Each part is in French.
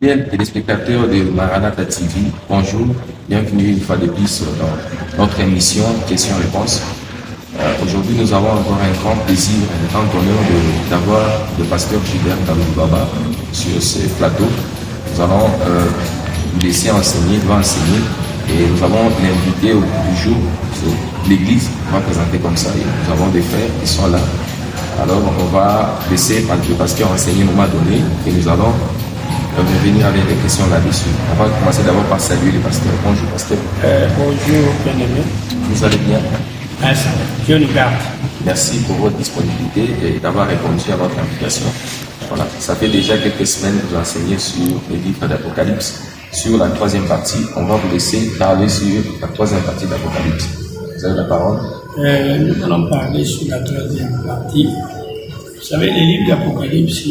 Fidèles téléspectateurs de Maranatha TV, bonjour, bienvenue une fois de plus dans notre émission Questions-Réponses. Aujourd'hui, nous avons encore un grand plaisir, un grand honneur d'avoir le pasteur Gilbert Baba sur ce plateau. Nous allons vous laisser enseigner, il va enseigner, et nous avons l'invité du jour, l'église, on va présenter comme ça, et nous avons des frères qui sont là. Alors, on va laisser le pasteur enseigner au moment donné, et nous allons revenir avec des questions là-dessus. On va commencer d'abord par saluer le pasteur. Bonjour, pasteur. Bonjour, bien-aimé. Vous allez bien? Dieu nous garde. Merci pour votre disponibilité et d'avoir répondu à notre invitation. Voilà, ça fait déjà quelques semaines que vous enseignez sur le livre d'Apocalypse. Sur la troisième partie, on va vous laisser parler sur la troisième partie d'Apocalypse. Vous avez la parole. Nous allons parler sur la troisième partie. Vous savez, les livres d'Apocalypse,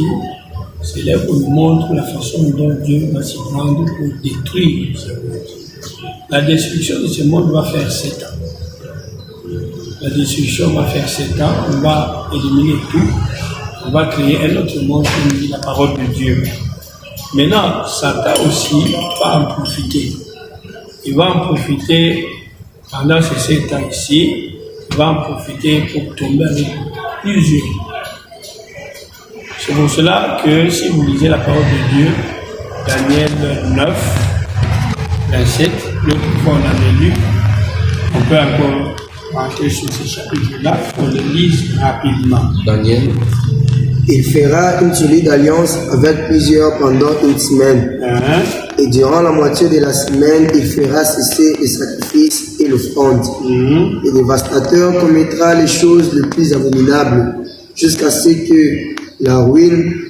c'est là où nous montre la façon dont Dieu va s'y prendre pour détruire ce monde. La destruction de ce monde va faire 7 ans. La destruction va faire 7 ans, on va éliminer tout, on va créer un autre monde comme dit la parole de Dieu. Maintenant, Satan aussi va en profiter. Il va en profiter pendant ces 7 ans ici, il va en profiter pour tomber avec plusieurs. C'est pour cela que si vous lisez la parole de Dieu, Daniel 9, 27, l'autre fois on avait lu, on peut encore rentrer sur ce chapitre-là, on le lise rapidement. Daniel. Il fera une solide alliance avec plusieurs pendant une semaine. Et durant la moitié de la semaine, il fera cesser les sacrifices et l'offrande. Le dévastateur commettra les choses les plus abominables jusqu'à ce que la ruine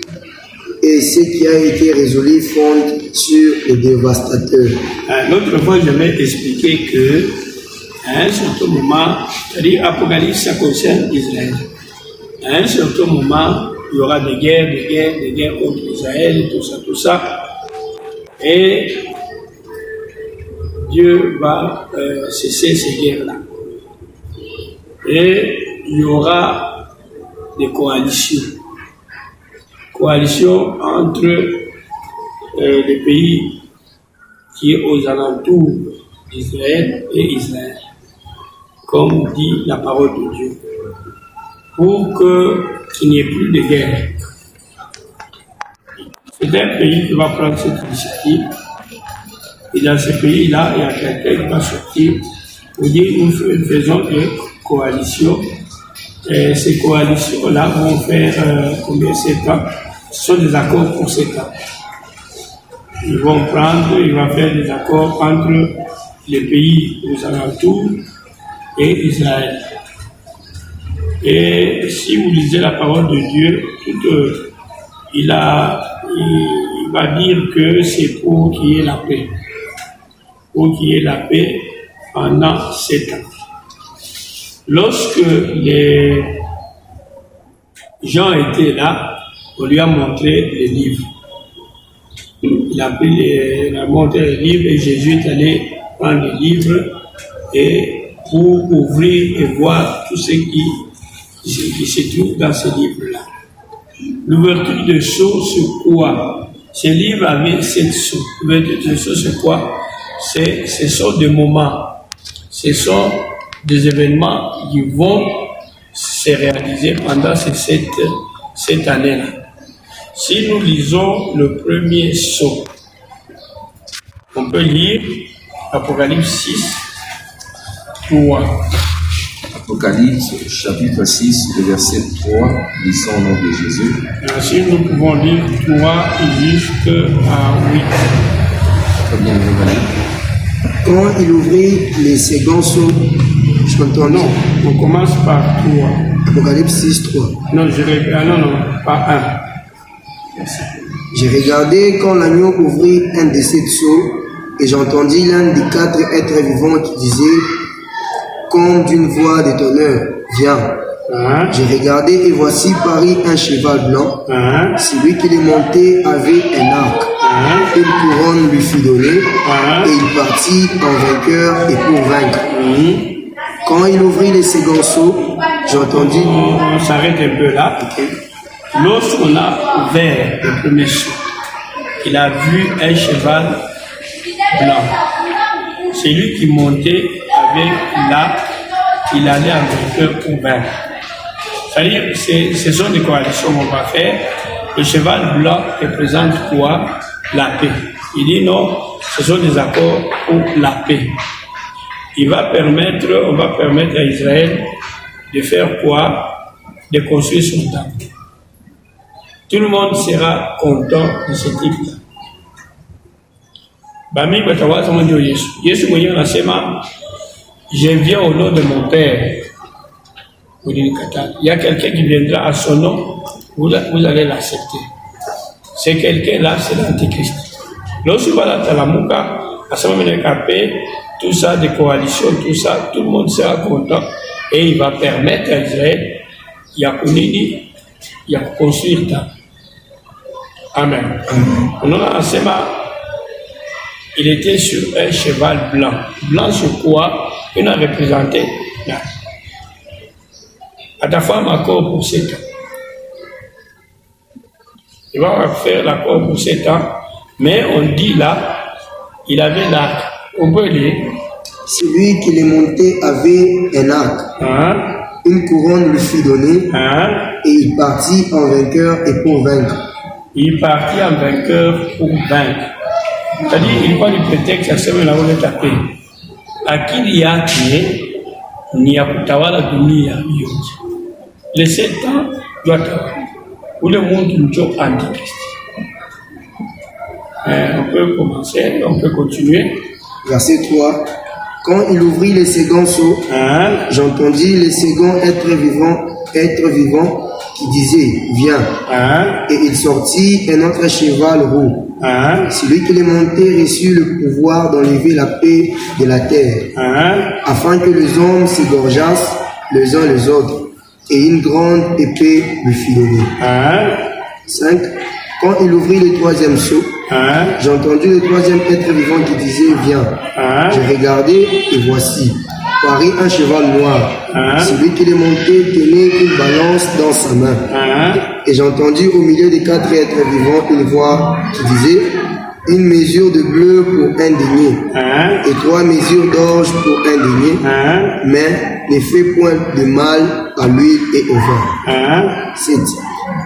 et ce qui a été résolu fondent sur le dévastateur. L'autre fois, j'avais expliqué que à un certain moment, c'est-à-dire Apocalypse, ça concerne Israël. À un certain moment, il y aura des guerres contre Israël, tout ça. Et Dieu va cesser ces guerres-là. Et il y aura des coalitions. Coalition entre les pays qui est aux alentours d'Israël et Israël, comme dit la parole de Dieu, pour qu'il n'y ait plus de guerre. C'est un pays qui va prendre cette initiative, et dans ce pays-là, il y a quelqu'un qui va sortir pour dire nous faisons des coalitions. Et ces coalitions-là vont faire combien 7 ans? Ce sont des accords pour 7 ans. Il va faire des accords entre les pays aux alentours et Israël. Et si vous lisez la parole de Dieu, il va dire que c'est pour qu'il y ait la paix. Pour qu'il y ait la paix pendant 7 ans. Lorsque les gens étaient là, on lui a montré les livres. Il a montré les livres et Jésus est allé prendre les livres et pour ouvrir et voir tout ce qui se trouve dans ces livres-là. L'ouverture de sceaux, c'est quoi? Ces livres avaient 7 sceaux. L'ouverture de sceaux, c'est quoi? Ce sont des moments. Ce sont des événements qui vont se réaliser pendant cette année-là. Si nous lisons le premier sceau, on peut lire Apocalypse 6, 3. Apocalypse, chapitre 6, le verset 3, lisons au nom de Jésus. Ainsi, nous pouvons lire 3 jusqu'à 8. Très bien, vous allez. Quand il ouvrit les seconds sceaux, Non, on commence par 3. Apocalypse 6, 3. Non, pas 1. Merci. J'ai regardé quand l'agneau ouvrit un de ces sceaux, et j'entendis l'un des 4 êtres vivants qui disait, comme d'une voix de tonnerre, viens. J'ai regardé et voici parut un cheval blanc. Celui qui le montait avait un arc. Une couronne lui fut donnée, et il partit en vainqueur et pour vaincre. Quand il ouvrit les seconds sceaux, j'entendis... On s'arrête un peu là. Lorsqu'on a ouvert le premier sceau, il a vu un cheval blanc. C'est lui qui montait avec l'arc, il allait en vainqueur pour vaincre. C'est-à-dire, ce sont des coalitions qu'on va faire. Le cheval blanc représente quoi? La paix. Il dit non, ce sont des accords pour la paix. On va permettre à Israël de faire quoi? De construire son temple. Tout le monde sera content de ce type-là. Bami Batawa Samandio Yesu. Yesu Moyen Nasema, je viens au nom de mon Père. Il y a quelqu'un qui viendra à son nom, vous allez l'accepter. C'est quelqu'un-là, c'est l'Antichrist. Lorsque va la Talamuka, à ce moment tout ça, des coalitions, tout ça, tout le monde sera content et il va permettre à Israël, il y a construire ça. Amen. Il était sur un cheval blanc. Blanc sur quoi? Il a représenté là. À ta femme, accord pour 7 ans. Il va faire l'accord pour 7 ans, mais on dit là, il avait l'arc. On peut lire. Celui qui les montait avait un arc. Une couronne lui fut donnée, et il partit en vainqueur et pour vaincre. Il partit en vainqueur pour vaincre. C'est-à-dire, il voit du prétexte à ce moment-là où il est tapé. Akili yake ni ya kutawala dunia yote. Le 7 ans doit avoir. Ou le monde ndio antichrist. On peut commencer, on peut continuer. Verset 3. Quand il ouvrit les seconds seaux, j'entendis les seconds être vivants qui disaient, viens. Et il sortit un autre cheval roux. Celui qui les montait reçut le pouvoir d'enlever la paix de la terre, afin que les hommes s'égorgeassent les uns les autres, et une grande épée lui fut donnée. 5. Quand il ouvrit le troisième seau, j'ai entendu le troisième être vivant qui disait, viens. J'ai regardé et voici, parut un cheval noir. Celui qui les montait tenait une balance dans sa main. Et j'ai entendu au milieu des 4 êtres vivants une voix qui disait, une mesure de bleu pour un denier, et 3 mesures d'orge pour un denier, mais ne fait point de mal à l'huile et au vin. 7.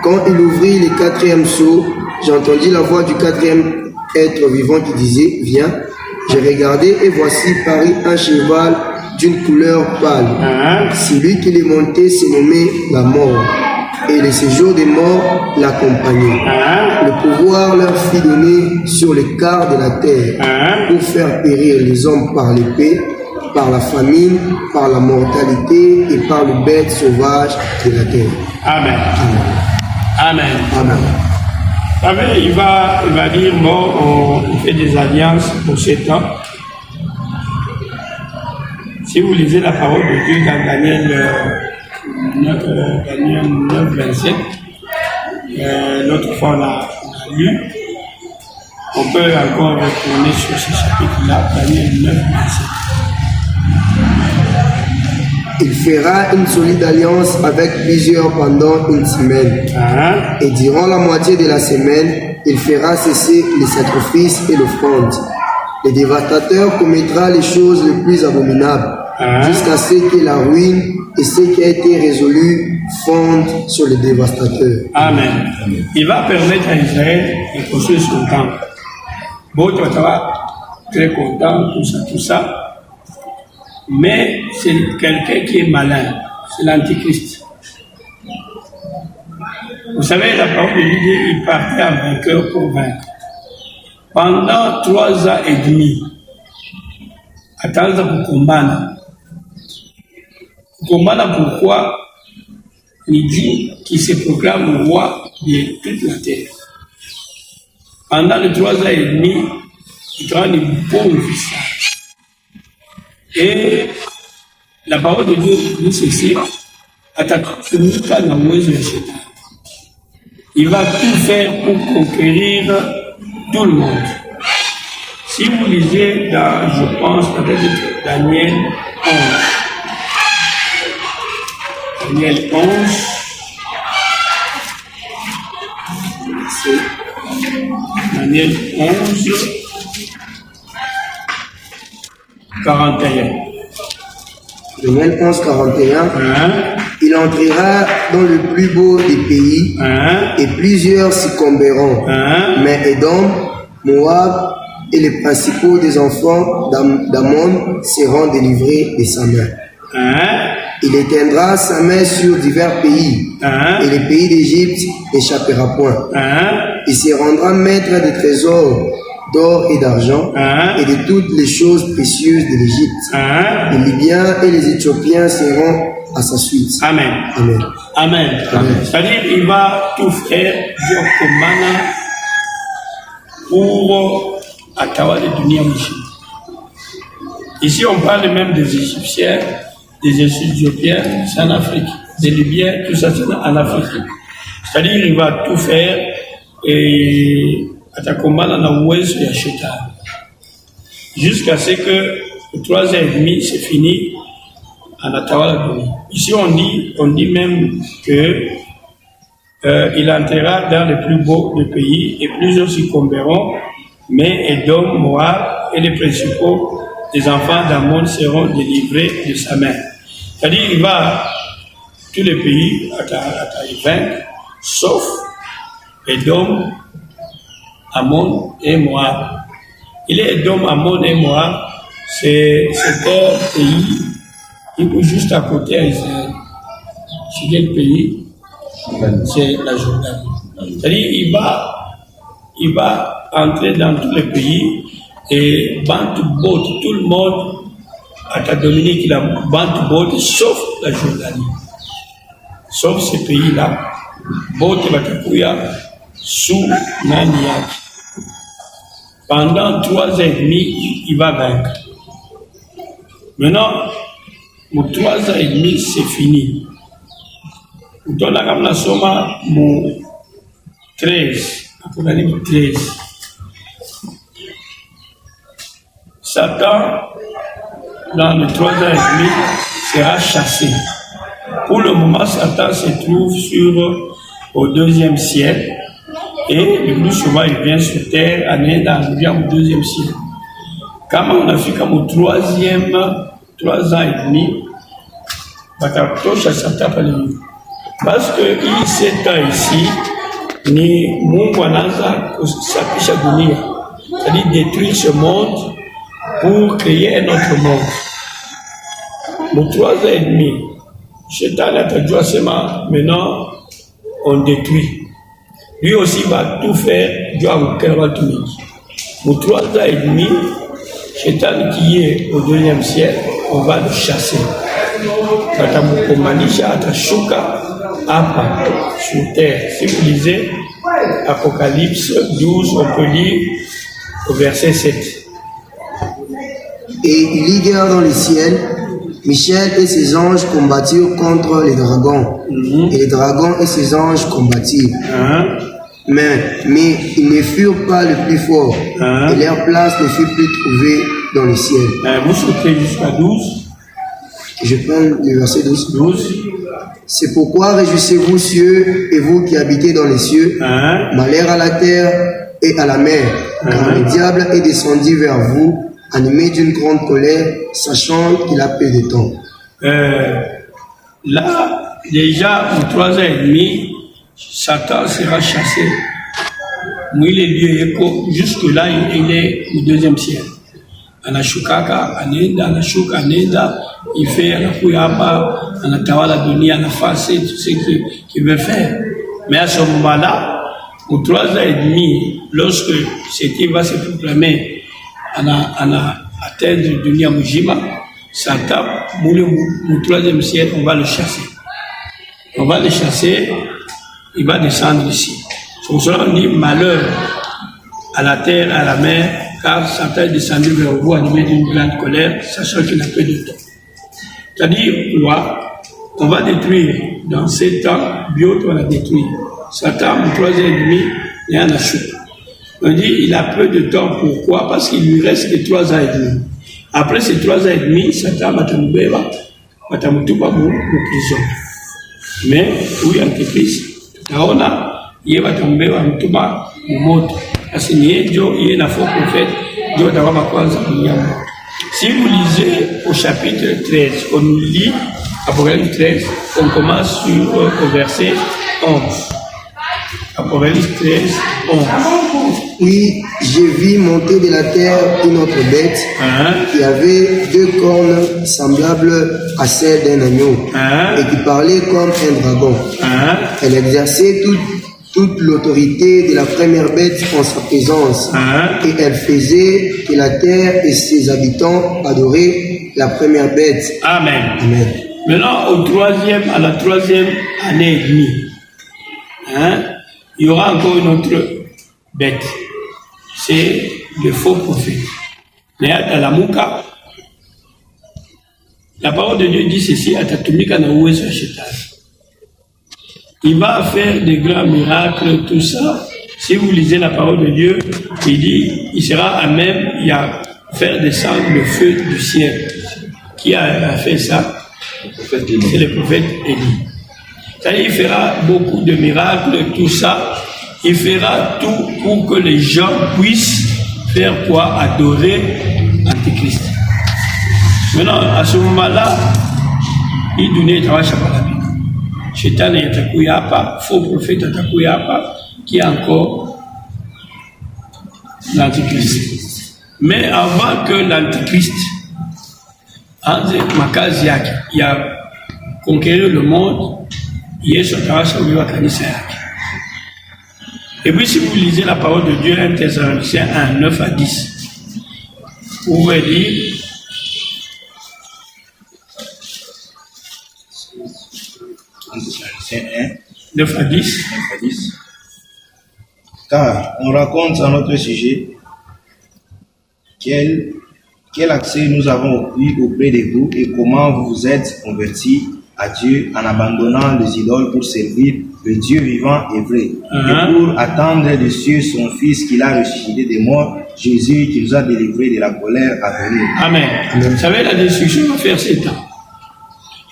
Quand il ouvrit le 4e seau, j'ai entendu la voix du 4e être vivant qui disait, viens. J'ai regardé et voici parut un cheval d'une couleur pâle. Celui qui les montait se nommait la mort, et le séjour des morts l'accompagnait. Le pouvoir leur fut donné sur les quarts de la terre pour faire périr les hommes par l'épée, par la famine, par la mortalité et par le bête sauvage de la terre. Amen. Amen. Amen. Amen. Il va dire, bon, on fait des alliances pour 7 ans. Si vous lisez la parole de Dieu dans Daniel 9, 27, l'autre fois on a lu, on peut encore retourner sur ce chapitre-là, Daniel 9, 27. Il fera une solide alliance avec plusieurs pendant une semaine. Et durant la moitié de la semaine, il fera cesser les sacrifices et l'offrande. Le dévastateur commettra les choses les plus abominables, jusqu'à ce que la ruine et ce qui a été résolu fondent sur le dévastateur. Amen. Il va permettre à Israël de construire son temple. Bon, tu vas très content, tout ça. Mais c'est quelqu'un qui est malin, c'est l'Antichrist. Vous savez, la parole de Dieu, il partait en vainqueur pour vaincre. Pendant 3 ans et demi, attends pour combattre. Combattre pourquoi? Il dit qu'il se proclame roi de toute la terre. Pendant les 3 ans et demi, il prend une bonne visage. Et la parole de Dieu dit ceci, il va tout faire pour conquérir tout le monde. Si vous lisez dans, je pense, peut-être Daniel 11. Daniel 11, c'est Daniel 11, 41. Daniel 11, 41. Hein? Il entrera dans le plus beau des pays, Hein? et plusieurs succomberont. Hein? Mais Édom, Moab et les principaux des enfants d'Ammon seront délivrés de sa main. Hein? Il éteindra sa main sur divers pays, Hein? et les pays d'Égypte n'échappera point. Hein? Il se rendra maître des trésors d'or et d'argent, Hein? et de toutes les choses précieuses de l'Égypte. Hein? Les Libyens et les Éthiopiens seront à sa suite. Amen. Amen. Amen. Amen. C'est-à-dire, il va tout faire pour Atawale Dunia Michi. Ici, on parle même des Égyptiens, des Éthiopiens, c'est en Afrique. Des Libyens, tout ça, c'est en Afrique. C'est-à-dire, il va tout faire et Atakombana na uwezo ya shetani. Jusqu'à ce que 3 ans et demi, c'est fini. Ici, on dit même que il entrera dans les plus beaux des pays et plusieurs succomberont, mais Édom, Moab et les principaux des enfants d'Ammon seront délivrés de sa main. C'est-à-dire, il va tous les pays à vaincre, sauf Édom, Ammon et Moab. Il est Édom, Ammon et Moab, c'est un pays qui est juste à côté d'Israël. C'est quel pays? C'est la Jordanie. C'est-à-dire, il va entrer dans tous les pays et Bantu Bot, tout le monde à ta Dominique, il a Bantu Bot, sauf la Jordanie. Sauf ces pays-là. Bot Batakuya sous Naniak. Pendant 3 ans et demi, il va vaincre. Maintenant, pour 3 ans et demi, c'est fini. Dans la Gamla Soma, 13, Apocalypse 13. Satan, dans les 3 ans et demi, sera chassé. Pour le moment, Satan se trouve au 2e ciel. Et le plus souvent, il vient sur terre, on est dans le 2e ciel. Quand on a fait comme au 3e, 3 ans et demi, parce que il s'est ici, ni Mungu anaanza kusafisha dunia, c'est-à-dire détruire ce monde pour créer un autre monde. Pour 3 ans et demi, Shétan a dit maintenant on détruit. Lui aussi va tout faire, Dieu va tout. Pour 3 ans et demi, Shétan qui est au 2e ciel, on va le chasser. Batamukomanisha atashuka hapa sur terre. Si vous lisez Apocalypse 12, on peut lire au verset 7. Et il liguèrent dans le ciel, Michel et ses anges combattirent contre les dragons. Et les dragons et ses anges combattirent. Mais ils ne furent pas les plus forts. Et leur place ne fut plus trouvée dans le ciel. Vous sautez jusqu'à 12. Je prends le verset 12. C'est pourquoi réjouissez-vous, cieux, et vous qui habitez dans les cieux, malheur à la terre et à la mer, car le diable est descendu vers vous, animé d'une grande colère, sachant qu'il a peu de temps. Là, déjà, pour 3 ans et demi, Satan sera chassé. Jusque-là, il est au 2e ciel. Anashukaka, anashuka, il fait anakuyapa, anatawala dunia, anafase tout ce qu'il veut faire. Mais à ce moment-là, pour 3 ans et demi, lorsque c'était va se proclamer, atteindre dunia mujima, Satan, pour le 3e ciel, on va le chasser. On va le chasser, il va descendre ici. C'est pour cela qu'on dit malheur à la terre, à la mer, car Satan est descendu vers vous animé d'une grande colère, sachant qu'il n'a peu de temps. C'est-à-dire, on va détruire dans 7 ans, bientôt on va détruire. Satan, pour 3 ans et demi, il y a un achou. On dit, il a peu de temps, pourquoi? Parce qu'il lui reste que 3 ans et demi. Après ces 3 ans et demi, Satan va te mettre en prison. Mais, oui, en Christ, il va te mettre en moto. Assigné, il y a un faux prophète, il y a un. Si vous lisez au chapitre 13, on lit Apocalypse 13, on commence sur au verset 11. Apocalypse 13, 11. Puis j'ai vu monter de la terre une autre bête qui avait 2 cornes semblables à celles d'un agneau et qui parlait comme un dragon. Elle exerçait toute l'autorité de la première bête en sa présence et elle faisait que la terre et ses habitants adoraient la première bête. Amen. Amen. Maintenant, à la troisième année et demie, il y aura encore une autre bête. C'est le faux prophète. Mais à la Mouka, la parole de Dieu dit ceci, il va faire des grands miracles, tout ça. Si vous lisez la parole de Dieu, il dit, il sera à même à faire descendre le feu du ciel. Qui a fait ça? C'est le prophète Élie. C'est-à-dire, il fera beaucoup de miracles, tout ça. Il fera tout pour que les gens puissent faire quoi? Adorer l'Antéchrist. Maintenant, à ce moment-là, il donnait le travail à la Bible. Chétan et Atakuyapa, faux prophète Atakuyapa, qui est encore l'Antéchrist. Mais avant que l'Antéchrist, Makaziak, il a conquéri le monde, il est sur le travail sur le Kanisa. Et puis, si vous lisez la parole de Dieu, 1 Thessaloniciens 1, 9 à 10, vous pouvez lire 9 à 10. Car on raconte à notre sujet quel accès nous avons eu auprès de vous et comment vous vous êtes convertis à Dieu en abandonnant les idoles pour servir le Dieu vivant et vrai, et pour attendre des cieux son Fils qu'il a ressuscité des morts, Jésus qui nous a délivrés de la colère à venir. Amen. Vous savez, la destruction va faire 7 ans.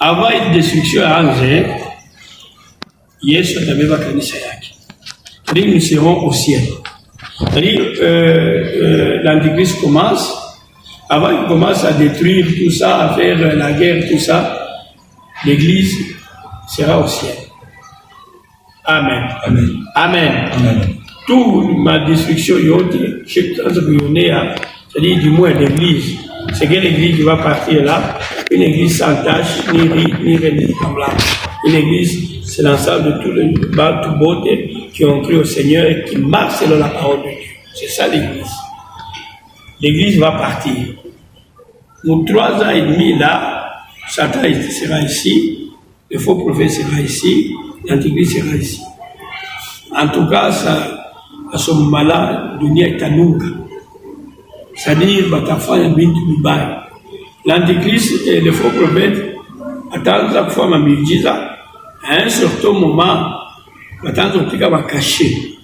Avant une destruction à Angers, Yesu atabeba kanisa yake. C'est-à-dire, nous serons au ciel. C'est-à-dire, l'Antichrist commence, avant qu'il commence à détruire tout ça, à faire la guerre, tout ça, l'Église sera au ciel. Amen. Amen. Amen. Amen. Toute ma destruction, c'est-à-dire du moins l'Église, c'est quelle Église qui va partir là? Une Église sans tache, ni rite, ni semblable. Une Église, c'est l'ensemble de tous les bas, tout beaux qui ont cru au Seigneur et qui marchent selon la parole de Dieu. C'est ça l'Église. L'Église va partir. Pour 3 ans et demi là, Satan sera ici, le faux prophète sera ici, l'Antichrist sera ici. En tout cas, ça, à ce moment-là, Dunia est à nous. C'est-à-dire, l'Antichrist et le faux prophète attendent la fois ma miujiza. À un certain moment, attendent va cacher.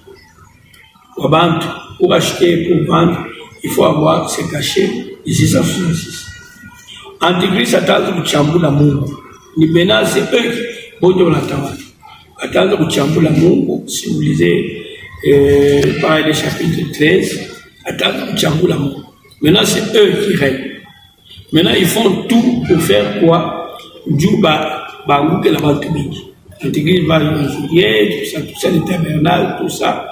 Pour acheter, pour vendre, il faut avoir ce cachet. Ici, ça 66. Antichrist attend kuchambula Mungu. Ni bena c'est eux qui bojo la tawa. Attendre kuchambula Mungu, si vous lisez par le chapitre 13, attendre kuchambula Mungu. Maintenant c'est eux qui règnent. Maintenant ils font tout pour faire quoi? Juba banguke la bantu mingi. Antichrist va juillet, tout ça, le tabernacle, tout ça.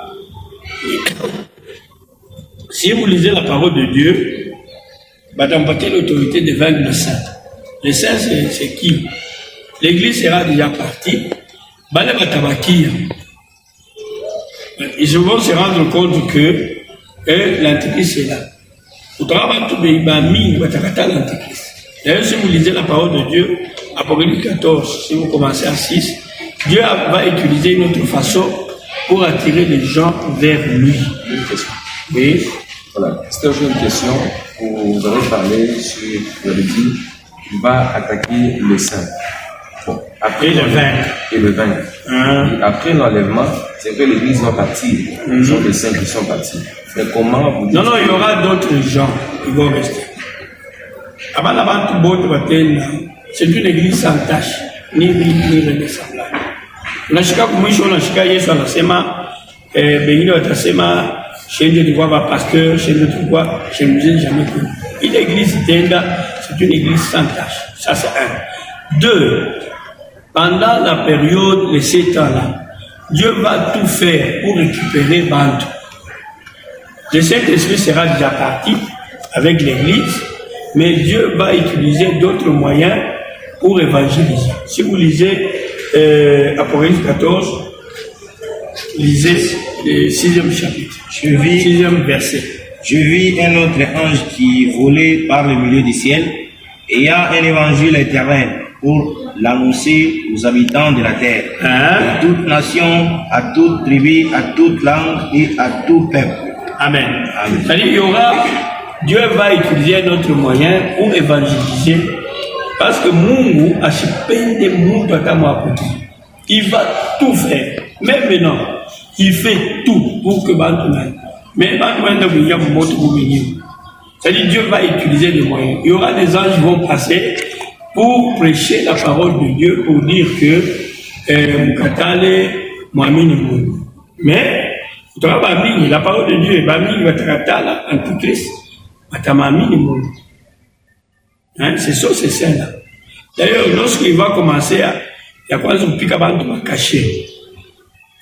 Si vous lisez la parole de Dieu, Batampaté l'autorité de vaincre le saint. Le saint, c'est qui? L'église sera déjà partie. Bale Batabakia. Ils vont se rendre compte que l'Antichrist est là. Au travail, tout le monde va l'Antichrist. D'ailleurs, si vous lisez la parole de Dieu, Apocalypse 14, si vous commencez à 6, Dieu va utiliser une autre façon pour attirer les gens vers lui. Oui. Voilà, c'était aussi une question où vous avez parlé sur le dit qu'il va attaquer les saints. Bon, après et le vaincre. Et après l'enlèvement, c'est que l'église va partir. Ce sont les saints qui sont partis. Mais comment vous dites? Non, il y aura d'autres gens qui vont rester. Avant c'est une église sans tâche, ni semblable. Unashika kumwisho, unashika Yesu anasema, bengine watasema chez de voir pasteur, chez de quoi, je ne vous ai jamais connu. Une église Tenga, c'est une église sans tâche. Ça, c'est un. 2. Pendant la période de 7 ans-là, Dieu va tout faire pour récupérer Bantou. Le Saint-Esprit sera déjà parti avec l'église, mais Dieu va utiliser d'autres moyens pour évangéliser. Si vous lisez Apocalypse 14, lisez le 6e chapitre, 6e verset. Je vis un autre ange qui volait par le milieu du ciel, ayant un évangile éternel pour l'annoncer aux habitants de la terre, à toute nation, à toute tribu, à toute langue et à tout peuple. Amen. Amen. C'est-à-dire, Dieu va utiliser un autre moyen pour évangéliser, parce que Mungu a chipende Mungu akamwakuti. Il va tout faire. Même maintenant, il fait tout pour que Bantou. Mais c'est-à-dire Dieu va utiliser des moyens. Il y aura des anges qui vont passer pour prêcher la parole de Dieu, pour dire que Mukatale Mwamini. Mais la parole de Dieu est Bamini Vatakatala, Antichrist, Matamamini. C'est ça, c'est ça là. D'ailleurs, lorsqu'il va commencer à cacher,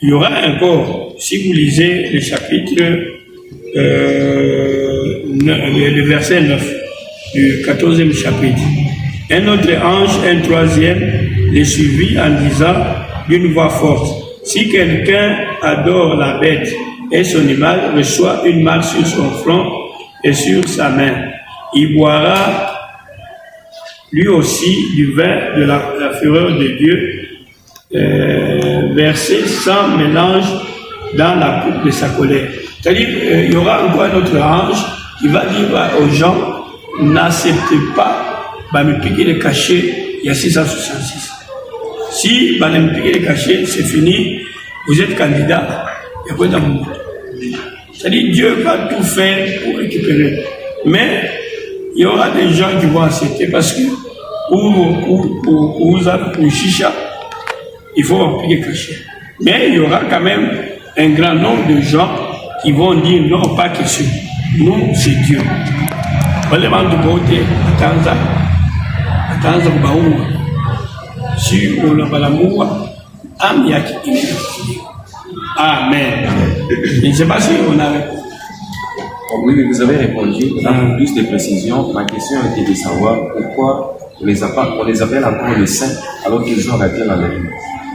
il y aura encore, si vous lisez le chapitre, le verset 9 du 14e chapitre, un autre ange, un troisième, les suivit en disant d'une voix forte, si quelqu'un adore la bête et son animal reçoit une marque sur son front et sur sa main, il boira lui aussi du vin de la fureur de Dieu, versé sans mélange dans la coupe de sa colère. C'est-à-dire, il y aura encore un autre ange qui va dire aux gens, n'acceptez pas, me piquer le cachet, il y a 666. Si me piquer le cachet, c'est fini, vous êtes candidat, il y a quoi dans le monde. C'est-à-dire, Dieu va tout faire pour récupérer. Mais, il y aura des gens qui vont accepter parce que pour chicha, il faut appliquer caché. Mais il y aura quand même un grand nombre de gens qui vont dire non, pas question. Nous, c'est Dieu. Si on a l'amour, Amen. Je ne sais pas si on a répondu. Oui, mais vous avez répondu. Pour plus de précisions, ma question était de savoir pourquoi on les appelle encore les saints alors qu'ils ont raté la vie.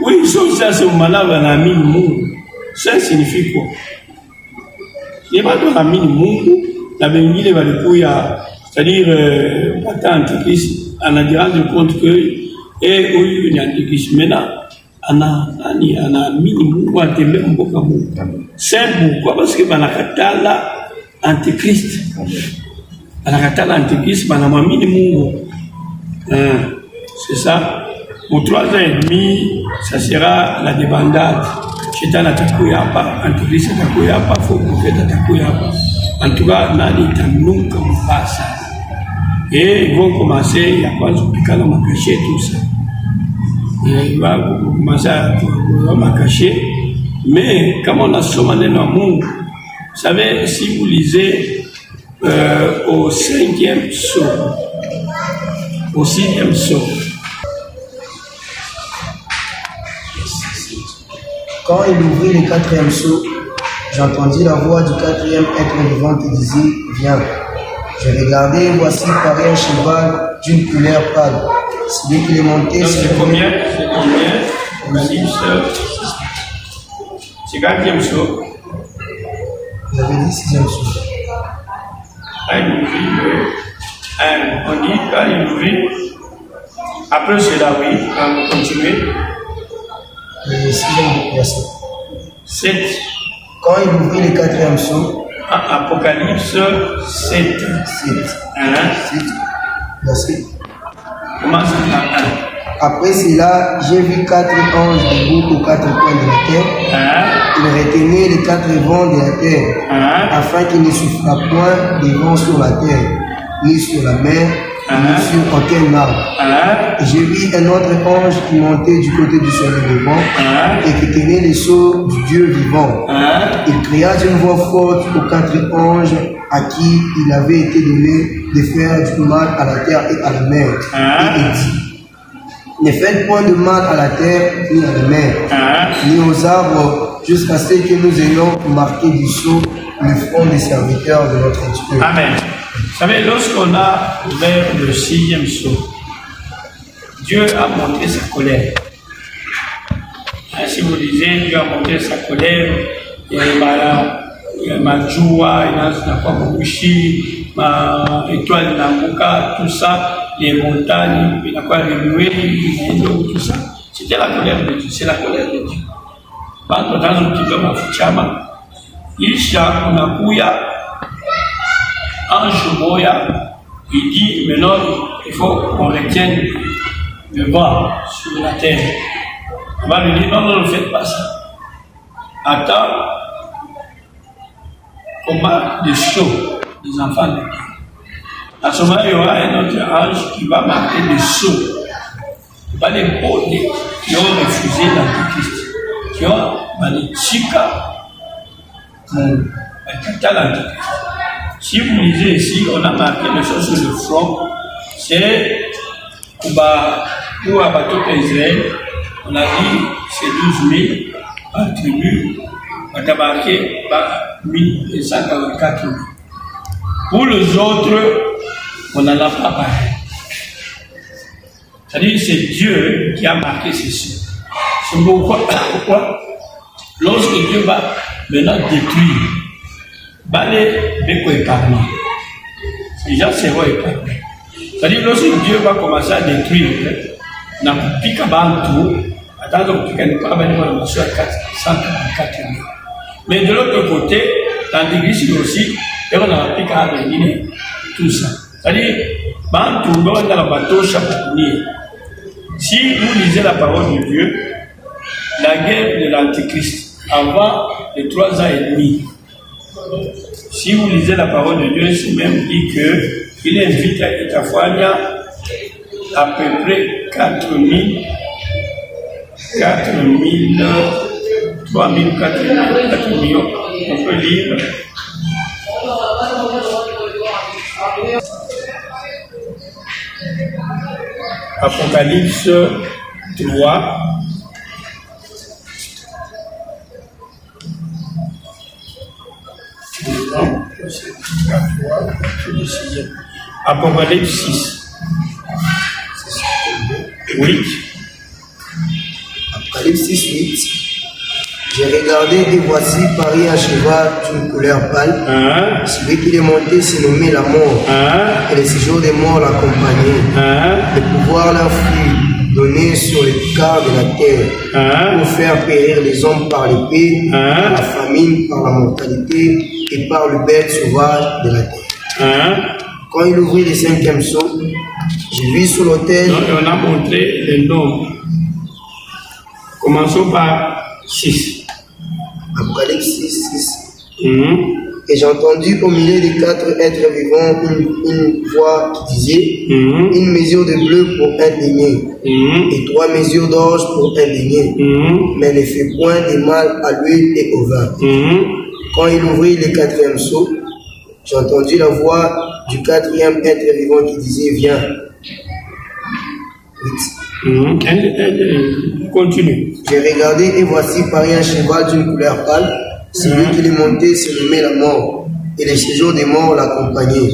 Oui, ça c'est au malade à la mine Mungu. Ça signifie quoi? Les malades à la mine Mungu, la bénédiction va le couiller, c'est-à-dire, Antichrist, en a rendu compte que, et oui, il y a Antichrist. Maintenant, on a mine Mungu, on a tembe mboka Mungu. C'est pourquoi? Parce que Banakatala, Antichrist. Banakatala, Antichrist, Banamamini Mungu. C'est ça. Pour 3 ans et demi, ça sera la débandade. Chétan Atakuyapa, Antichrist Atakuyapa, Faux prophète Atakuyapa. En tout cas, Nani Tamnoum comme ça. Et ils vont commencer, il y a quoi, Zupikala Makaché, tout ça. Et il va commencer à Makaché. Mais, comme on a sommé dans le monde, vous savez, si vous lisez au 5e psaume, au 6e psaume, quand il ouvrit le 4e sceau, j'entendis la voix du 4e être vivant qui disait, viens. Je regardais et voici paraît un cheval d'une couleur pâle. Celui qui est monté sur c'est combien? C'est 4e sceau. Vous avez dit 6e sceau. On dit quand il ouvrit. Après cela, oui, quand vous continuez. Le 6e verset. 7. Quand il ouvrit le 4e sceau, Apocalypse 7. 7. 7. Verset. Commence par 1. Après cela, j'ai vu 4 anges debout aux 4 coins de la terre. Ils retenaient les 4 vents de la terre, afin qu'il ne souffra point des vents sur la terre, ni sur la mer, sur aucun arbre. Et j'ai vu un autre ange qui montait du côté du soleil levant et qui tenait les sceaux du Dieu vivant. Il cria d'une voix forte aux 4 anges à qui il avait été donné de faire du mal à la terre et à la mer. Et il dit, ne faites point de mal à la terre, ni à la mer, ni aux arbres, jusqu'à ce que nous ayons marqué du sceau le front des serviteurs de notre Dieu. Amen. Vous savez, lorsqu'on a ouvert le 6e sceau, Dieu a montré sa colère. Si vous lisez, Dieu a montré sa colère. Ma joie, ma étoile Namuka, tout ça, les montagnes, tout ça. C'était la colère de Dieu, c'est la colère de Dieu. Dans un petit peu, Isha Unakuya, Ange Moya, il dit maintenant il faut qu'on retienne le vent sur la terre. On va lui dire non, ne faites pas ça. Attends, combat des sceaux des enfants de Dieu. À ce moment, il y aura un autre ange qui va marquer des sceaux. Il va les bonner qui ont refusé l'Antichrist, qui ont les chika. Si vous lisez ici, on a marqué les choses sur le front, c'est pour Israël, on a dit c'est 12 000 par tribu, on a marqué par 1144 000. Pour les autres, on n'en a pas parlé. C'est-à-dire c'est Dieu qui a marqué ceci. C'est pourquoi lorsque Dieu va maintenant détruire, les épargnés. Les gens seront épargnés. C'est-à-dire, lorsque Dieu va commencer à détruire, n'a pas tout, attends, tu ne peux pas venir à 144 000. Mais de l'autre côté, l'Antichrist aussi, et on a appris qu'à venir tout ça. C'est-à-dire, tout dans la bateau chaperonnier. Si vous lisez la parole de Dieu, la guerre de l'Antichrist, avant les 3 ans et demi, si vous lisez la parole de Dieu, c'est même dit qu'il invite à Itafania à peu près 4 000, 3 000, 4 millions. On peut lire. Apocalypse 3. Apocalypse 6. Oui. Apocalypse 6, 8. J'ai regardé et voici paris un cheval d'une couleur pâle. Celui qui est monté s'est nommé la mort. Et le séjour des morts l'accompagnait. Le pouvoir leur fut donné sur les quarts de la terre pour faire périr les hommes par l'épée, par la famine, par la mortalité et par le bête sauvage de la terre. Quand il ouvrit le 5e sceau, j'ai vu sur l'autel. On a montré les noms. Commençons par 6. Apocalypse 6, 6. Et j'ai entendu au milieu des 4 êtres vivants une voix qui disait une mesure de bleu pour un denier et 3 mesures d'orge pour un denier, mais ne fait point de mal à l'huile et au vin. Quand il ouvrit le 4e sceau, j'ai entendu la voix du 4e être vivant qui disait viens. 8. Continue. J'ai regardé et voici pareil un cheval d'une couleur pâle. Celui qui l'est monté s'est nommé la mort, et les séjours des morts l'accompagnaient.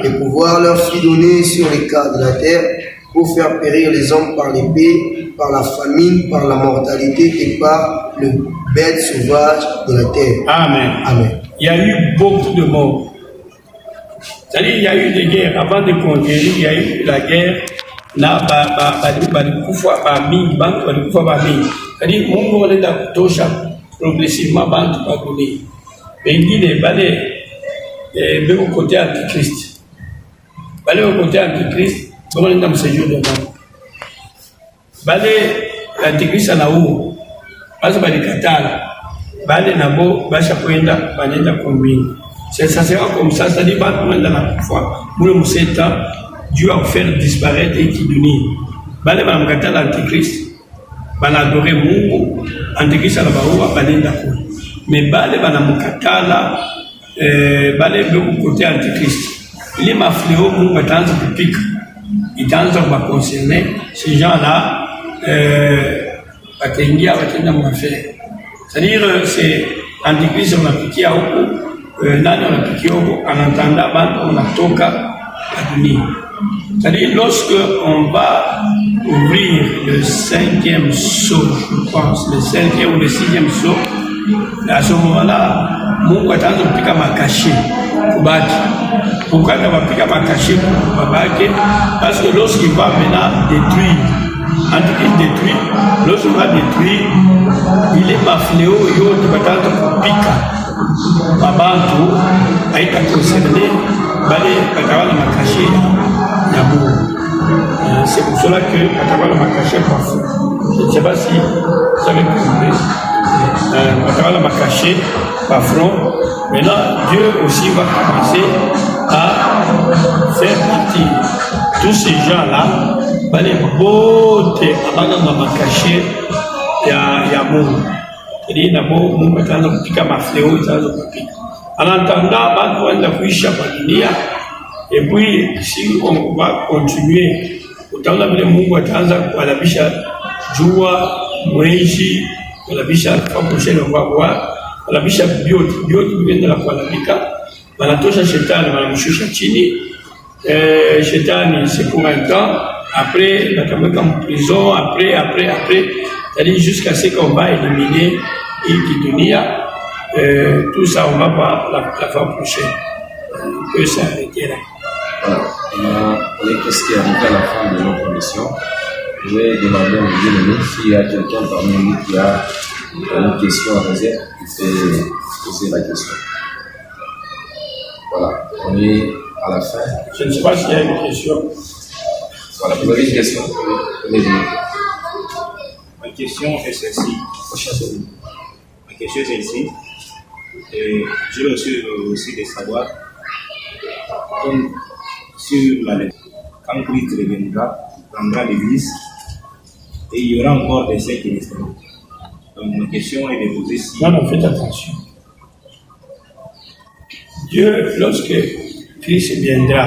Et pouvoir leur fut donné sur les quarts de la terre pour faire périr les hommes par l'épée, par la famine, par la mortalité et par le bête sauvage de la terre. Amen. Amen. Il y a eu beaucoup de morts. C'est-à-dire, il y a eu des guerres. Avant de conquérir, il y a eu la guerre. C'est-à-dire, mon est dans Tosha, progressivement, bantu bagulé. Mais il est balé, au côté antichrist. Balé au côté antichrist, on est dans le séjour de mort. Balé, l'antichrist à la haut. Parce que les Qatar, balé nabo, bachapoenda, banenda combine. Ça sera comme ça, c'est-à-dire, dans la foi, pour le 7 ans, Dieu a fait disparaître et qui donne. Bale banamkata l'antichrist, banadore Mungu, antichrist alabaoua banenda kwa. Mais bale banamkata bale beaucoup côté antichrist. Il est ma fléau Mungu atanza kupika. Il tanza va concerner ces gens-là, batengia batenda m'affaire. C'est-à-dire c'est antichrist on a piqué à huko, nani on a piqué huko, en entendant ban on a toka à dunia. C'est-à-dire, lorsque on va ouvrir le 5e saut, je pense, le 5e ou le 6e saut, à ce moment-là, Mungu ataanza kupika makashi kubaki. Pourquoi il va piquer makashi kubaki? Parce que lorsqu'il va maintenant détruire, Antichrist détruit, lorsqu'il va détruire, il est ma fléau, il va ataanza kupika mabantu, haita concerné, bale batawala makashi. C'est pour cela que Atawala m'a caché parfois. Je ne sais pas si vous avez compris. Atawala m'a caché par front. Maintenant, Dieu aussi va commencer à faire partie tous ces gens-là. Les beautés, avant m'a caché, il y a mon. C'est-à-dire, d'abord, mon matin, on pique ma fléau, en attendant, on va kuisha dunia. Et puis, si on va continuer, autant la Mungu ataanza kuadabisha jua, mwezi, kuadabisha kwa prochaine on va voir, kuadabisha biote vinaenda la kuadabika, wanatosha shetani, wanamshusha chini, shetani c'est pour un temps, après, watamweka en prison, après, c'est-à-dire jusqu'à ce qu'on va éliminer Ikidunia, tout ça on va voir la fois prochaine. Que ça arrêter là. Voilà. On est presque arrivé à la fin de notre émission. Je vais demander à mes bien-aimés s'il y a quelqu'un parmi nous qui a une question à réserve, qui peut poser la question. Voilà, on est à la fin. Je ne sais pas s'il y a une question. Voilà, vous avez une question? Ma question est celle-ci. Ma question est celle-ci. Je veux aussi de savoir, comme sur la lettre, quand Christ reviendra, il prendra l'église et il y aura encore des saints qui resteront. Donc ma question est de poser si... Non, faites attention. Dieu, lorsque Christ viendra,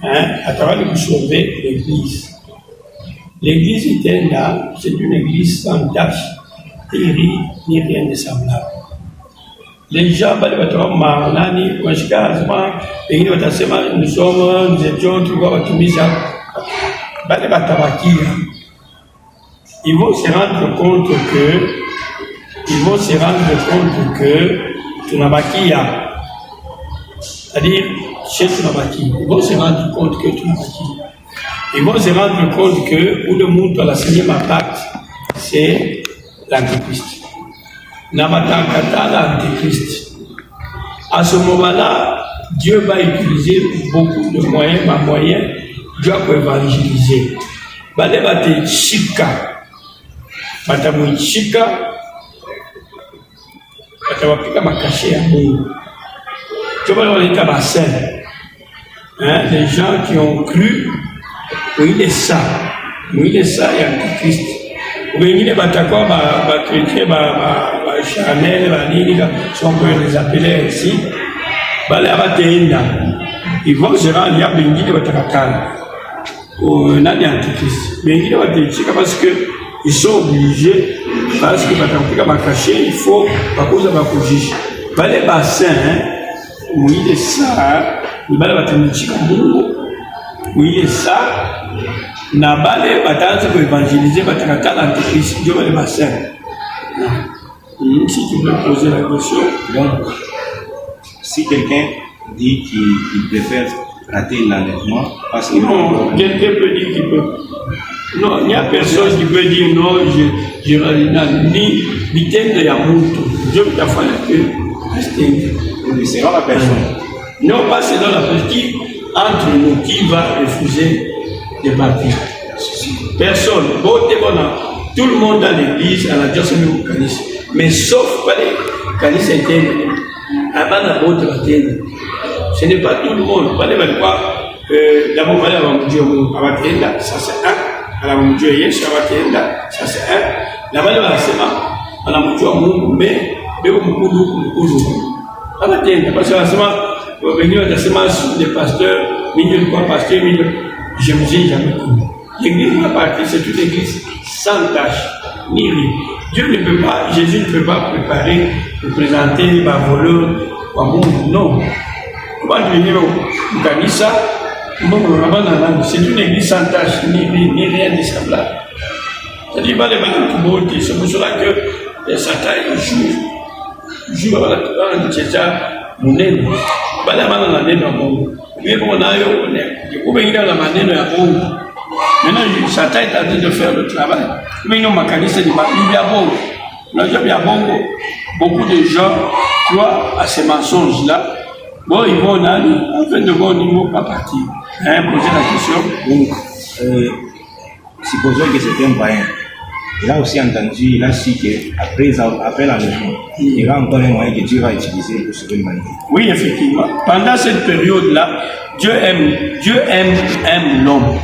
à travers vous sauver l'église. L'église éternelle, c'est une église sans tache, ni rien de semblable. Les gens, nous sommes, nous étions, ils vont se rendre compte que tu n'as pas qui, c'est-à-dire chez tu n'as pas qui, ils vont se rendre compte que tu n'as pas qui. Ils vont se rendre compte que où le monde à la 5e attaque, c'est l'antichrist. Namatakata l'antichrist. À ce moment-là, Dieu va utiliser beaucoup de moyens, Dieu va évangéliser. Bale bate chika, batamu chika, batawapika makaché ya Mungu. Tu vas voir les tabassins, les gens qui ont cru, oui, il est ça, il y a Christ. Wengine batakuwa bakritie Chanel banini si on peut les appeler ainsi, bale abateenda ils vont se rendre ya bengine batakatana nani antichrist bengine batechika parce que ils sont obligés parce que batakupika makaché il faut bakoza bakujisha bale bassin oui de ça bale batechika Mungu oui de ça na bale bataanza kuevangeliser batakatana antichrist ndio bale bassin. Si tu veux poser la question. Donc, si quelqu'un dit qu'il préfère rater l'enlèvement parce que... Non, quelqu'un peut dire qu'il peut. Non, il n'y a personne qui peut dire non, ni bitende ya mutu. Dieu t'a fallu que rester. C'est selon la personne. Non, pas selon la personne. Qui, entre nous, qui va refuser de partir? Personne. Tout le monde dans l'église, à la diocèse du Canis. Mais sauf pas les Canis internes. Avant la botte la tienne. Ce n'est pas tout le monde. Pas les quoi d'abord, voilà, ça c'est un. Alors, mon Dieu, ça c'est un. Là-bas, mais parce que les pasteurs, je me dis jamais. L'église c'est une église sans tâche, ni rien. Dieu ne peut pas, Jésus ne peut pas préparer, présenter les voleurs, non. Comment venir au Kanissa, c'est une église sans tâche, ni rien de semblable. C'est-à-dire, c'est pour cela que Satan joue à la monnaie. Maintenant, Satan est en train de faire le travail. Beaucoup de gens croient à ces mensonges-là. Bon, ils vont aller, en fin de compte, ils ne vont pas partir. Poser la question. Donc, supposons que c'est un païen. Il a aussi entendu, il a su qu'après l'enlèvement, il y aura encore un moyen que Dieu va utiliser pour sauver l'humanité. Oui, effectivement. Pendant cette période-là, Dieu aime l'homme.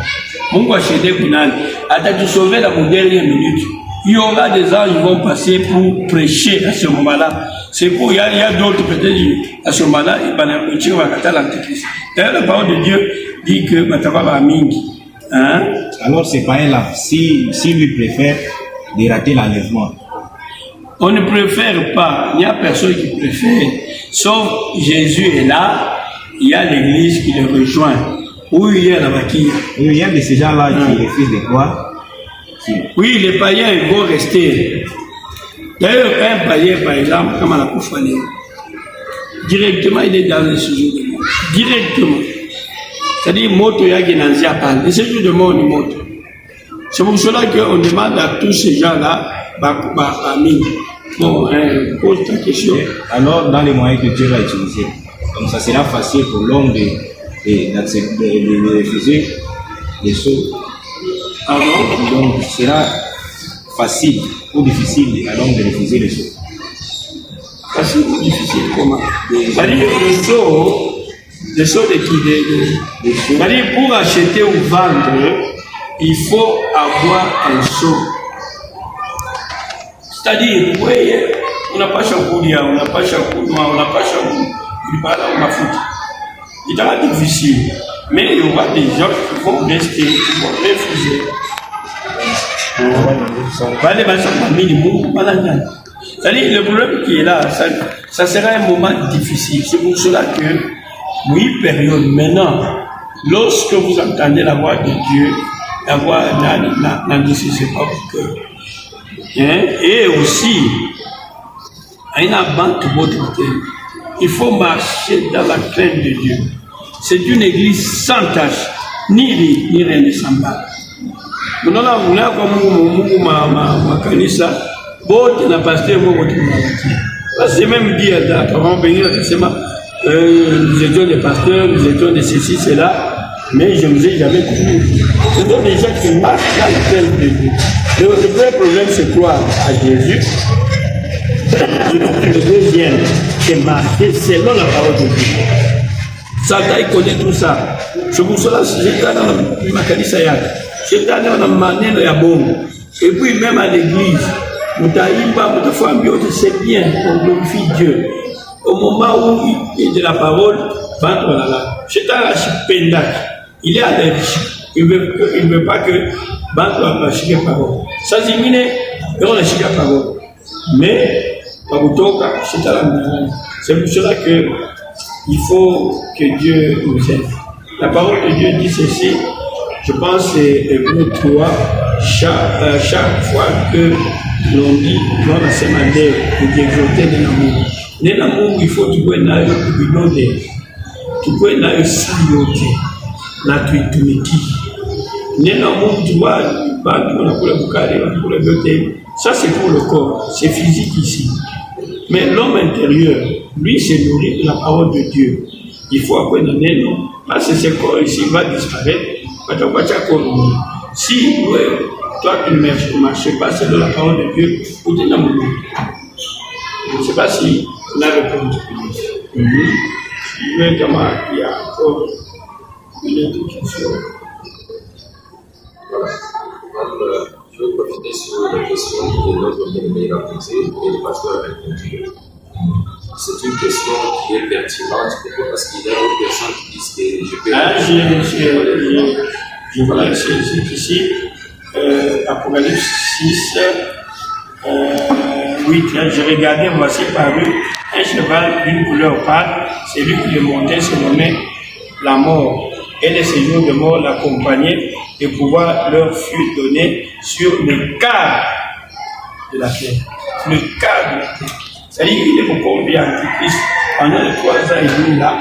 Mon Gwachede Kunal, à te sauver dans la dernière minute. Il y aura des gens qui vont passer pour prêcher à ce moment-là. C'est pour, il y a d'autres peut-être à ce moment-là, ils vont prêcher à l'Antéchrist. D'ailleurs, la parole de Dieu dit que Matava va mingi. Alors, ces païens-là, si lui préfère de rater l'enlèvement. On ne préfère pas, il n'y a personne qui préfère. Sauf Jésus est là, il y a l'église qui le rejoint. Oui, il y a la vaquille. Il y a de ces gens-là qui refusent de croire. Oui, les païens ils vont rester. D'ailleurs, un païen, par exemple, comme à la Koufane, directement il est dans le sujet de mort. Directement. C'est-à-dire, moto yaginanzi à parler. Le sujet de mort, il moto. C'est pour cela qu'on demande à tous ces gens-là, bon, pose ta question. Alors, dans les moyens que Dieu va utiliser, comme ça sera facile pour l'homme de refuser les choses. Donc, ce sera facile ou difficile à l'homme de refuser les choses. Facile ou difficile, comment? C'est-à-dire, le saut de qui? C'est-à-dire, pour acheter ou vendre, il faut avoir un saut. C'est-à-dire, oui, on n'a pas chakoulia, on n'a pas chakouma, on n'a pas chakou, il parle à ma foot. Il sera difficile, mais il y aura des gens qui vont rester, qui vont refuser. C'est-à-dire, le problème qui est là, ça sera un moment difficile. C'est pour cela que, oui, période, maintenant, lorsque vous entendez la voix de Dieu, la voix n'a nécessité pas votre cœur. Et aussi, il faut marcher dans la crainte de Dieu. C'est une église sans tâche, ni rien de semblable. Nous avons ma kanisa, bote na pasteur c'est même dit nous étions des pasteurs, nous étions de ceci, cela, mais je ne vous ai jamais connu. Ce sont des gens qui marchent dans la crainte de Dieu. Le vrai problème, c'est croire à Jésus. Le deuxième, c'est marcher selon la parole de Dieu. Satan, il connaît tout ça. C'est pour cela que j'étais dans ma kanisa yake. J'étais dans la maneno ya bongo. Et puis même à l'église, c'est bien, on glorifie Dieu. Au moment où il dit la parole, j'étais à la Chipendak. Il est allergique. Il ne veut pas que Banto a lâché la parole. Ça c'est miné, et on a lâché la parole. Mais, c'est pour cela que il faut que Dieu nous aide. La parole de Dieu dit ceci, je pense que c'est Hébreu 3, chaque fois que l'on dit, dans la semaine pour exalter l'amour. L'amour, il faut que tu puisses aller au bidonner. Tu peux aller au sayoté, la tuitumiki. L'amour, tu vois, ça c'est pour le corps, c'est physique ici. Mais l'homme intérieur, lui, c'est nourri de la parole de Dieu. Il faut apprendre à nous. Parce que ce corps ici va disparaître. Si toi tu ne marches pas selon la parole de Dieu, où tu es dans le monde. Je ne sais pas si on a répondu. Il y a encore Une autre question. Voilà. Je vais profiter sur la question que notre bien-aimé a posée et le pasteur a répondu. C'est une question qui est pertinente parce qu'il y a d'autres personnes qui disent que je peux. Voilà, c'est ici, Apocalypse 6, 8. J'ai regardé, voici paru un cheval d'une couleur pâle, celui qui le montait se nommait la mort, et les séjours de mort l'accompagnaient, et pouvoir leur fut donné sur le quart de la terre. Le quart de la terre. C'est-à-dire qu'il est beaucoup bien antichrist. Pendant les 3 ans et demi là,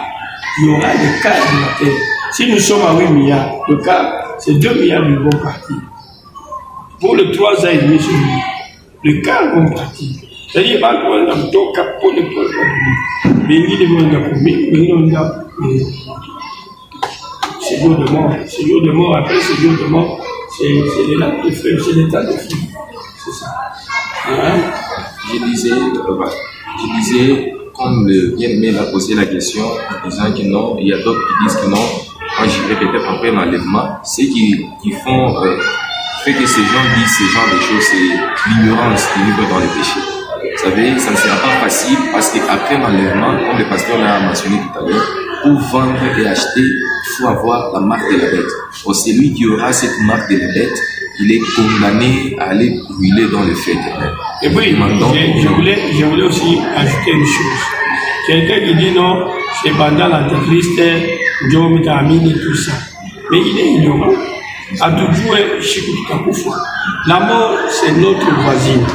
il y aura le quart de la terre. Si nous sommes à 8 milliards, le quart, c'est 2 milliards qui vont partir. Pour les 3 ans et demi, le quart vont partir. C'est-à-dire qu'il va y avoir un taux pour les pauvres. Mais il y a séjour de mort. Séjour de mort, après séjour de mort, c'est l'état de feu. C'est ça. Hein? Je disais, comme le bien-aimé a posé la question en disant que non, il y a d'autres qui disent que non, moi j'irai peut-être après l'enlèvement. Ceux qui font, fait que ces gens disent ce genre de choses, c'est l'ignorance qui livre dans le péché. Vous savez, ça ne sera pas facile parce qu'après l'enlèvement, comme le pasteur l'a mentionné tout à l'heure, pour vendre et acheter, il faut avoir la marque de la bête. Or, celui qui aura cette marque de la bête, il est condamné à aller brûler dans le feu éternel. Et puis, je voulais aussi ajouter une chose. Quelqu'un qui dit non, c'est pendant l'Antéchrist, Dieu vitamine et tout ça. Mais il est ignorant. À tout jouer, la mort, c'est notre voisine.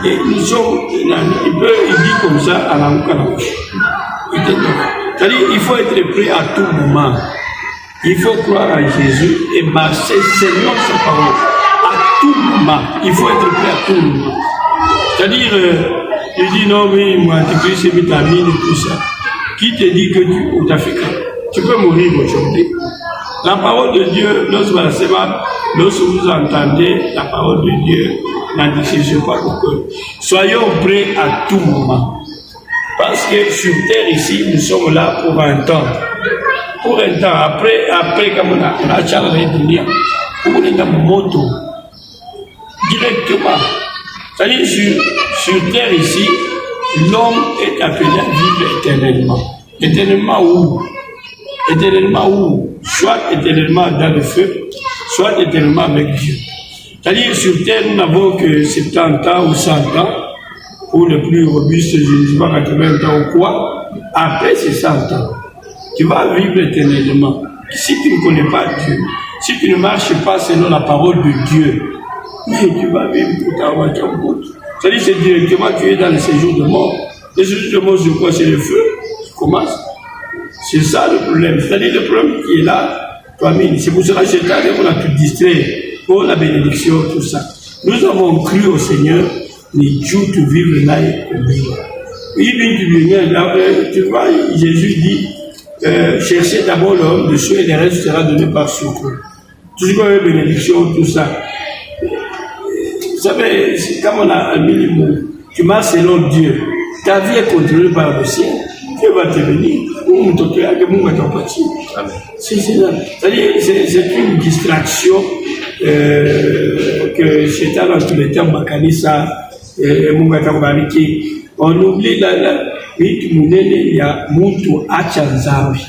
Et nous sommes, il dit comme ça à la bouche. C'est-à-dire, il faut être prêt à tout moment. Il faut croire à Jésus et marcher selon sa parole. À tout moment. Il faut être prêt à tout moment. C'est-à-dire, il dit non, mais moi, tu peux c'est vitamine et tout ça. Qui te dit que tu peux mourir aujourd'hui? La parole de Dieu, lorsque vous entendez la parole de Dieu, n'indicez pas beaucoup. Soyons prêts à tout moment. Parce que sur terre ici, nous sommes là pour un temps. Pour un temps. Après comme on a chargé de lire, on est dans mon moto. Directement. C'est-à-dire, sur terre ici, l'homme est appelé à vivre éternellement. Éternellement où? Éternellement où? Soit éternellement dans le feu, soit éternellement avec Dieu. C'est-à-dire, sur terre, nous n'avons que 70 ans ou 100 ans. Pour le plus robuste, je ne sais pas 80 ans ou quoi. Après ces 100 ans, tu vas vivre éternellement. Si tu ne connais pas Dieu, si tu ne marches pas selon la parole de Dieu, mais tu vas vivre pour ta voiture. C'est-à-dire, c'est directement tu es dans le séjour de mort. Le séjour de mort, c'est quoi? C'est le feu qui commence. C'est ça le problème. C'est-à-dire, le problème qui est là, toi-même, c'est pour cela que cette année, on a pu distraire pour la bénédiction, tout ça. Nous avons cru au Seigneur. Les jours de vivre là et vivre. Tu vois, Jésus dit, cherchez d'abord l'homme, le souhait et le reste sera donné par surcroît. Tout ce qu'on a bénédiction, tout ça. Vous savez, comme on a un minimum, tu marches selon Dieu, ta vie est contrôlée par le ciel, Dieu va te venir, c'est-à-dire, c'est une distraction que Satan dans tous les temps, Bakanisa, on oublie il y a Moutou Achanzawi,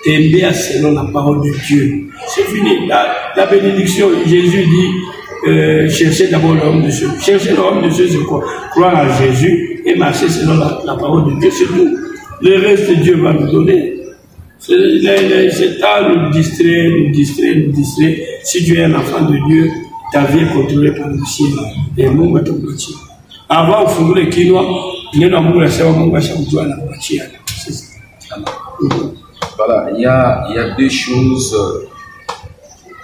Tembea selon la parole de Dieu. C'est fini. La bénédiction, Jésus dit, cherchez d'abord l'homme de Dieu. Chercher l'homme de Dieu, c'est quoi? Croire à Jésus et marcher selon la parole de Dieu, c'est tout. Le reste, Dieu va nous donner. C'est ça, nous distrait. Si tu es un enfant de Dieu, ta vie est contrôlée par le ciel. Et mon ton métier. Avant, il faut que quinoa, il y a un Voilà, il y a deux choses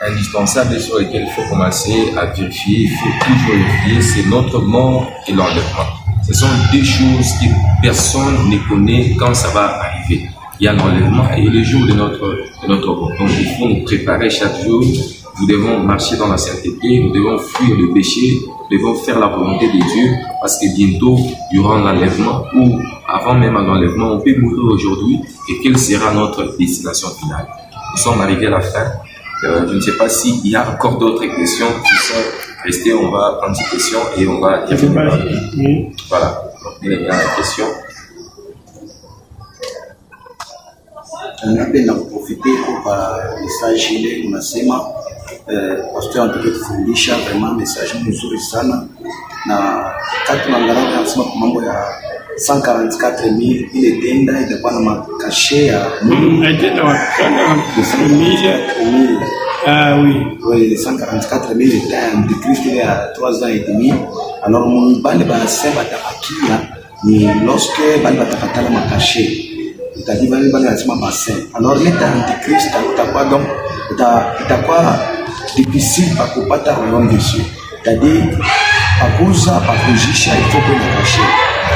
indispensables sur lesquelles il faut commencer à vérifier. Il faut toujours vérifier, c'est notre mort et l'enlèvement. Ce sont deux choses que personne ne connaît quand ça va arriver. Il y a l'enlèvement et le jour de notre mort. Donc il faut nous préparer chaque jour. Nous devons marcher dans la sainteté, nous devons fuir le péché, nous devons faire la volonté de Dieu, parce que bientôt, il y aura un enlèvement, ou avant même un enlèvement, on peut mourir aujourd'hui, et quelle sera notre destination finale. nous sommes arrivés à la fin. Je ne sais pas s'il y a encore d'autres questions qui sont restées. On va prendre ces questions et on va y répondre. Voilà. Donc, il y a une question. Napenda kuprofite kwa message ile unasema pastor anataka kufundisha vraiment message mzuri sana, na kati tunaangalia anasema kwa mambo ya 144,000 ile tenda itakuwa na makashe ya tenda wa 144,000. Ah oui. Oui, 144,000 était un décret il y a 3 ans et demi. Alors mon bande basema tabakia ni lorsque bande batakatala makashe c'est-à-dire bale bale nasema bassin. Alors l'état antichrist utakuwa donc itakuwa difficile pa kupata royaume de Dieu. C'est-à-dire pakuza pakujisha il faut que na cacher.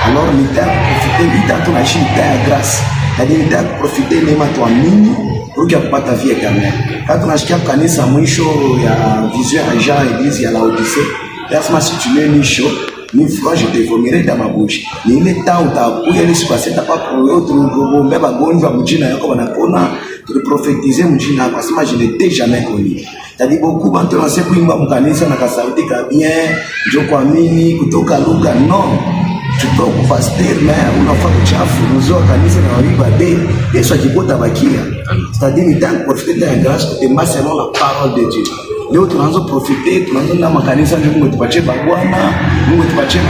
Alors l'état profiter l'état tunaishi l'état ya grâce. C'est-à-dire l'état profiter neema tuamini pour kupata vie éternelle. Quand tunashikia kanisa mwisho ya vision ya Jean église ya Laodicée, lazima si tu l'es nisho ni fois je te vomirai dans ma bouche. Ni ile temps utakuya ile siku aseta pa pour autre groupe même bagonjwa mjina yako wanapona tu prophétiser mjina yako asema je n'étais jamais connu. C'est-à-dire beaucoup bantu wanasema kuimba mkanisa na kasauti ka bien njo kuamini kutoka lugha non. Tutoka pasteur mais unafaa uchafu mzoa kanisa na waiba de Yesu akipota bakia. C'est-à-dire ni tant profiter de la grâce que te selon la parole de Dieu. Leo tunaanza profiter, tunaanza na makanisa ndio Mungu tupatie bwana, Mungu tupatie $.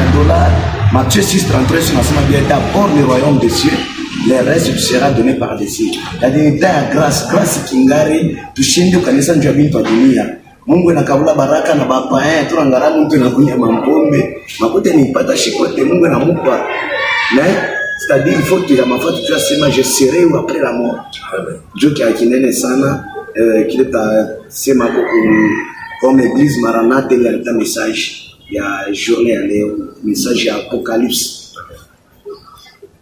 Matthieu 6:33 nasema bien d'abord le royaume des cieux, le reste sera donné par des cieux. C'est-à-dire grâce kingari tushinde kanisa ndio bintu ya dunia. Mungu anakabula baraka na baba tunangaramu mtu anakunya mampombe. Makote nipata shikote Mungu anamupa. Mais c'est-à-dire il faut que la mafatu tu asema je serai ou après la mort. Dieu qui a kinene sana kile tasema comme église Maranatha il y a un message il y a journée ya leo message ya Apocalypse.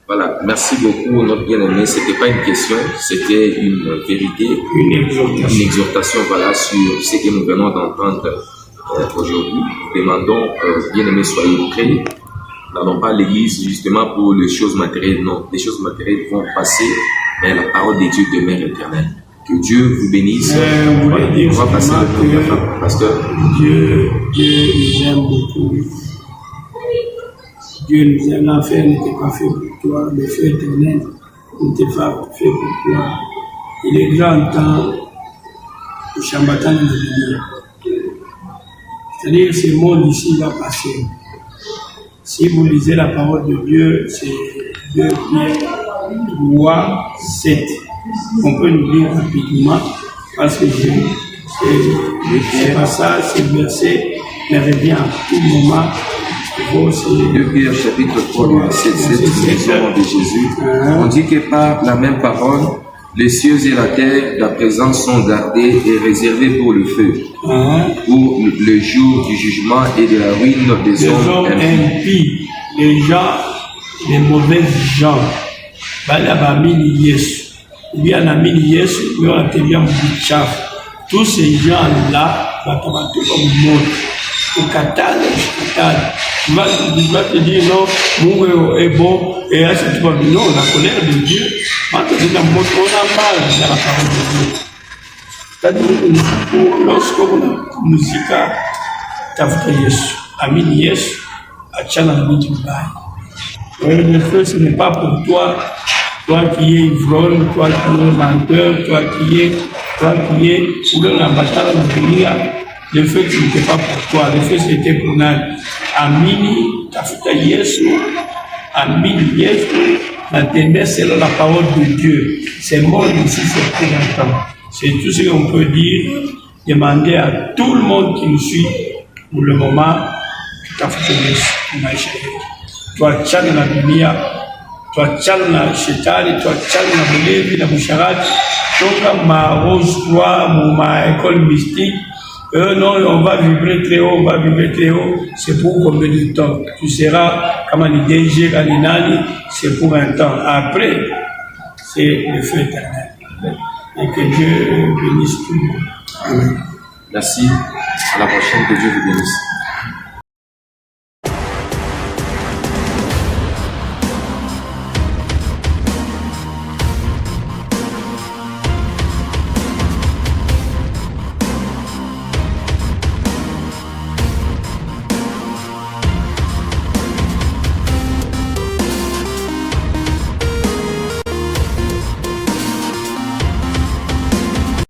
Voilà, merci beaucoup notre bien-aimé. C'était pas une question, c'était une vérité, une exhortation voilà, sur ce que nous venons d'entendre aujourd'hui. Nous demandons, bien-aimés, soyez prêts. Nous n'allons pas à l'église justement pour les choses matérielles, non. Les choses matérielles vont passer, mais la parole de Dieu demeure éternelle. Que Dieu vous bénisse. Voilà, on va passer le pasteur. Dieu nous aime beaucoup. Dieu nous aime, l'enfer n'était pas fait pour toi, le feu éternel n'était pas fait pour toi. Il est grand temps de Shambatan de Dieu. C'est-à-dire que ce monde ici va passer. Si vous lisez la parole de Dieu, c'est 2 Pierre 3, 7. On peut nous lire rapidement parce que c'est pas ça, c'est le verset, mais revient à tout moment. 2 Pierre chapitre 3, 7, de Jésus. On dit que par la même parole, les cieux et la terre, la présence sont gardés et réservés pour le feu, pour le jour du jugement et de la ruine des hommes impies. Les gens, les mauvais gens, tous ces gens-là, tu vas te dire non, Mungu est bon, et là tu vas dire non, la colère de Dieu, on a mal dans la parole de Dieu. C'est-à-dire, lorsque nous tafuta Yesu, amini Yesu, achana na vitu mbaya. Le feu, ce n'est pas pour toi, toi qui es ivrogne, toi qui es menteur, toi qui es ou la bataille de dunia. Le feu qui n'était pas pour toi, le feu c'était pour nous. Amini, tafuta Yesu, amini Yesu, attendez selon la parole de Dieu. C'est monde ici, c'est pour longtemps. C'est tout ce qu'on peut dire. Demander à tout le monde qui nous suit pour le moment, tafuta Yesu, maisha yetu. Tuachane na dunia, tuachane na shetani, tuachane na bulevi na busharati, toka ma rose croix, ma école mystique. Non, on va vibrer très haut, c'est pour combien de temps? Tu seras comme un DG, c'est pour un temps. Après, c'est le feu éternel. Et que Dieu bénisse tout le monde. Amen. Merci. À la prochaine, que Dieu vous bénisse.